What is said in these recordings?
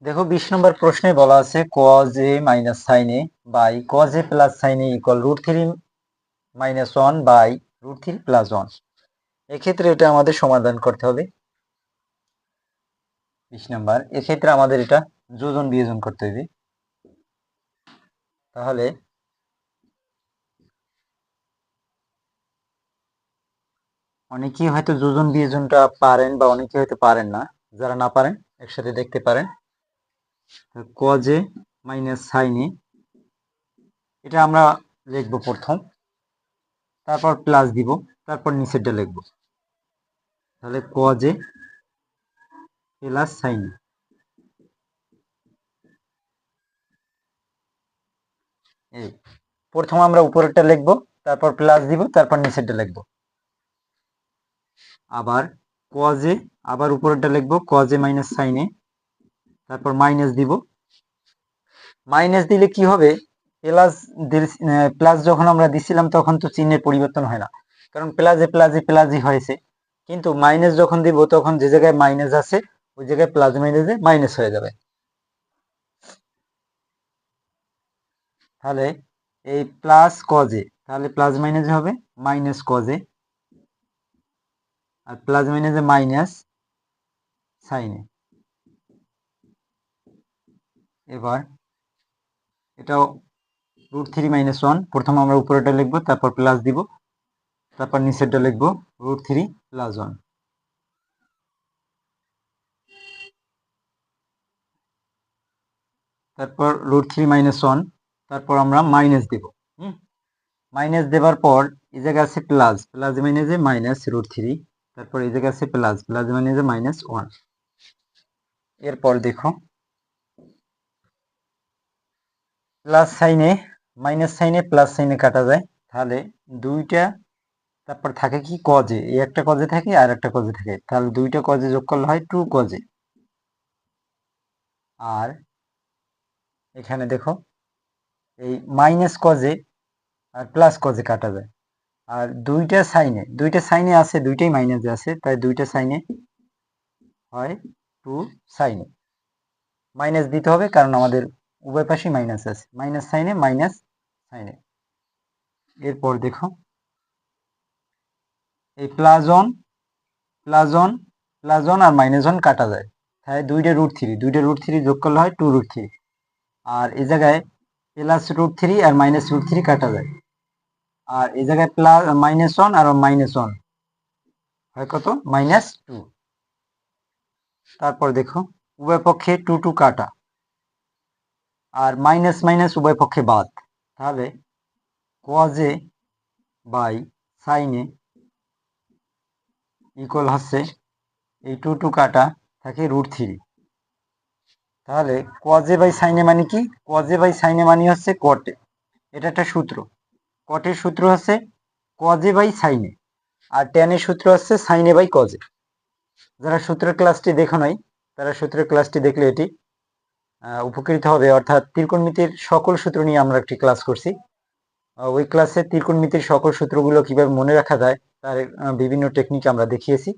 দেখো 20 নম্বর প্রশ্নে বলা আছে cos a minus sin a by cos a plus sin a equal √3 minus 1 by √3 plus 1। এক্ষেত্রে এটা আমাদের সমাধান করতে হবে। 20 নম্বর, এক্ষেত্রে আমাদের এটা যোজন বিয়োজন করতে হবে। তাহলে অনেকেই হয়তো যোজন বিয়োজনটা পারেন বা অনেকেই হয়তো পারেন না। যারা না পারেন একসাথে দেখতে পারেন। cos a minus sin a এটা আমরা লিখবো প্রথম, তারপর প্লাস দিব, তারপর নিচেরটা লিখবো। তাহলে cos a plus sin a। এই প্রথম আমরা উপরেরটা লিখবো, তারপর প্লাস দিব, তারপর নিচেরটা লিখবো। আবার cos a, আবার উপরেরটা লিখবো cos a minus sin a, তারপর মাইনাস দিব। মাইনাস দিলে কি হবে, প্লাস প্লাস যখন আমরা দিছিলাম তখন তো চিহ্নের পরিবর্তন হয় না, কারণ প্লাসে প্লাসে প্লাসই হয়েছে। কিন্তু মাইনাস যখন দিব তখন যে জায়গায় মাইনাস আছে ওই জায়গায় প্লাস মাইনাসে মাইনাস হয়ে যাবে। তাহলে এই প্লাস cos a, তাহলে প্লাস মাইনাসে হবে মাইনাস cos a, আর প্লাস মাইনাসে মাইনাস sin a। এবার এটাও √3 মাইনাস 1, প্রথম আমরা উপরেটা লিখবো, তারপর প্লাস দিব, তারপর নিচেরটা লিখবো √3 প্লাস 1। তারপর √3 মাইনাস 1, তারপর আমরা মাইনাস দিব। মাইনাস দেবার পর এই জায়গায় আছে প্লাস, প্লাস মাইনাসে মাইনাস √3, তারপর এই জায়গায় আছে প্লাস, প্লাস মাইনাসে মাইনাস 1। এরপর দেখো প্লাস সাইনে মাইনাস সাইনে প্লাস সাইনে কাটা যায়, তাহলে দুইটা, তারপর থাকে কি cos a, এই একটা cos a থাকে আর একটা cos a থাকে, তাহলে দুইটা cos a যোগ করলে হয় 2 cos a। আর এখানে দেখো এই মাইনাস cos a আর প্লাস cos a কাটা যায়, আর দুইটা সাইনে আছে, দুইটাই মাইনাসে আছে, তাই দুইটা সাইনে হয় 2 sin a। মাইনাস দিতে হবে কারণ আমাদের উভয় পাশেই মাইনাস আছে, মাইনাস সাইনে মাইনাস sin a। এরপর দেখো এই প্লাস 1 প্লাস 1 প্লাস 1 আর মাইনাস 1 কাটা যায়, তাই দুইটা √3 যোগ করলে হয় 2√3। আর এই জায়গায় প্লাস √3 আর মাইনাস √3 কাটা যায়, আর এই জায়গায় প্লাস মাইনাস 1 আর মাইনাস 1 হয় কত, -2। তারপর দেখো উভয় পক্ষে 2 2 কাটা, আর মাইনাস মাইনাস উভয় পক্ষে বাদ, তাহলে cos a by sin a equal হচ্ছে এই 2 2 কাটা থাকে √3। তাহলে cos a by sin a মানে কি, cos a by sin a মানে হচ্ছে cot a, এটা একটা সূত্র। cot এর সূত্র হচ্ছে cos a by sin a, আর tan এর সূত্র হচ্ছে sin a by cos a। যারা সূত্রের ক্লাসটি দেখো নাই তারা সূত্রের ক্লাসটি দেখলে এটি উপকৃত হবে। অর্থাৎ ত্রিকোণমিতির সকল সূত্র নিয়ে আমরা একটি ক্লাস করছি। ওই ক্লাসে ত্রিকোণমিতির সকল সূত্রগুলো কিভাবে মনে রাখা যায় তার বিভিন্ন টেকনিক আমরা দেখিয়েছি।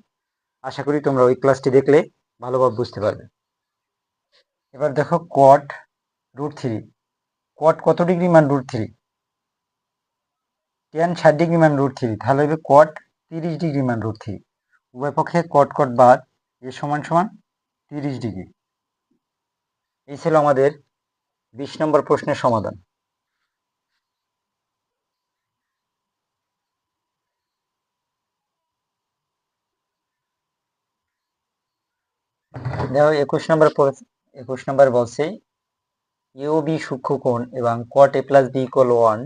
আশা করি তোমরা ওই ক্লাসটি দেখলে ভালোভাবে বুঝতে পারবে। এবার দেখো cot √3, cot কত ডিগ্রি মান √3, tan 60 ডিগ্রি মান √3, তাহলে হবে cot 30 ডিগ্রি মান √3। উভয় পক্ষে cot cot বাদ, এ সমান সমান 30 ডিগ্রি। এই ছিল আমাদের 20 নম্বর প্রশ্নের সমাধান। দেখো 21 নম্বর বলছে AOB সূক্ষ্মকোণ এবং cot a plus b equal 1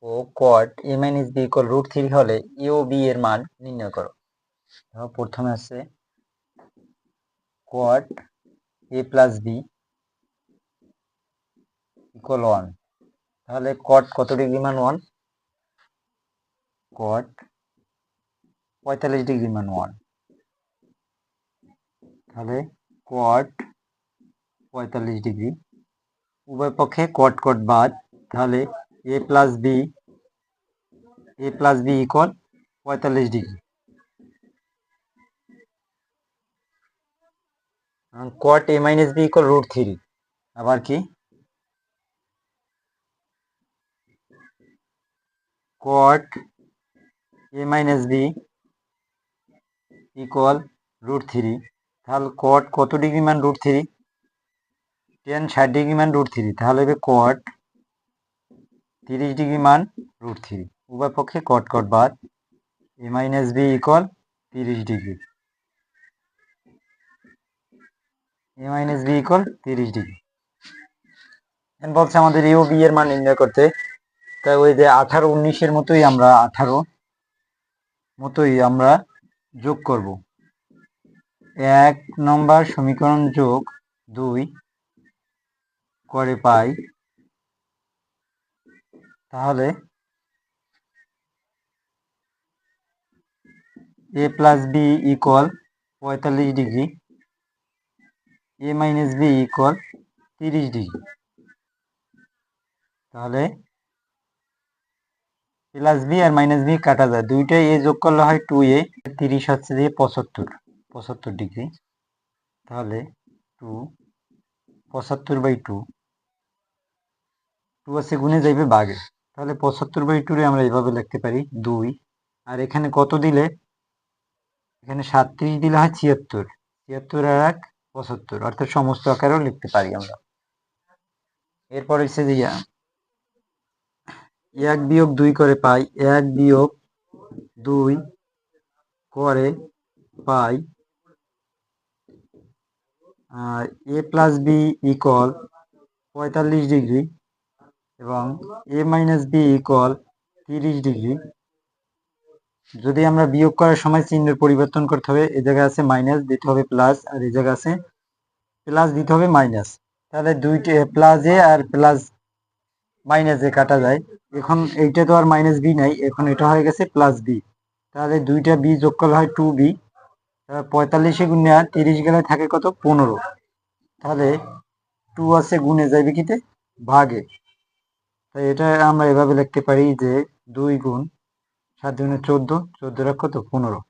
O cot a minus b equal √3 হলে AOB এর মান নির্ণয় করো। প্রথমে আছে cot a plus b equal 1, তাহলে cot কত ডিগ্রি মান 1, cot 45 ডিগ্রি মান 1, তাহলে cot 45 ডিগ্রি। উভয় পক্ষে cot cot বাদ, তাহলে a plus b equal 45 degree. cot a minus b equal √3, আবার কি cot a minus b equal √3। তাহলে cot কত ডিগ্রি মান √3? tan 60 ডিগ্রি মান √3। তাহলে হবে cot 30 ডিগ্রি মান √3। উভয় পক্ষে cot cot বাদ, a minus b equal 30 degree. a minus b equal 30 degree. বলছে আমাদের এ ও বি এর মান নির্ণয় করতে। তাই ওই যে 18 19-এর মতোই আমরা 18 মতোই আমরা যোগ করব। 1 নম্বর সমীকরণ যোগ 2 করে পাই, তাহলে a plus b equal 45 degree, a minus b equal 30 degree. তাহলে প্লাস বি আর মাইনাস বি কাটা যায়, দুইটাই এ যোগ করলে হয় 2a, 30 হচ্ছে দিয়ে 75 ডিগ্রি। তাহলে 2 75/2, 2 আছে গুণে যাইবে ভাগে, তাহলে 75/2 রে আমরা এইভাবে লিখতে পারি 2। আর এখানে কত দিলে, এখানে 37 দিলে হয় 76, 76 আর 1 75, অর্থাৎ সমস্ত আকারেও লিখতে পারি আমরা। এরপর হচ্ছে যে 1 বিয়োগ 2 করে পাই, 1 বিয়োগ 2 করে পাই a plus b equal 45 degree এবং a minus b equal 30 degree. যদি আমরা বিয়োগ করার সময় চিহ্নের পরিবর্তন করতে হবে, এই জায়গায় আছে মাইনাস দিতে হবে প্লাস, আর এই জায়গায় আছে প্লাস দিতে হবে মাইনাস। তাহলে দুইটি প্লাস এ আর প্লাস মাইনাস এ কাটা যায়। এখন এইটা তো আর মাইনাস বি নাই, এখন এটা হয়ে গেছে প্লাস বি। তাহলে দুইটা বি যোগ করলে হয় 2b। 45 গুণে 30 গেলে থাকে কত, 15। তাহলে 2 আছে গুণে যাইবে কিতে, ভাগে। তাই এটা আমরা এভাবে লিখতে পারি যে 2 গুণ 7 গুণে 14, 14 কত 15।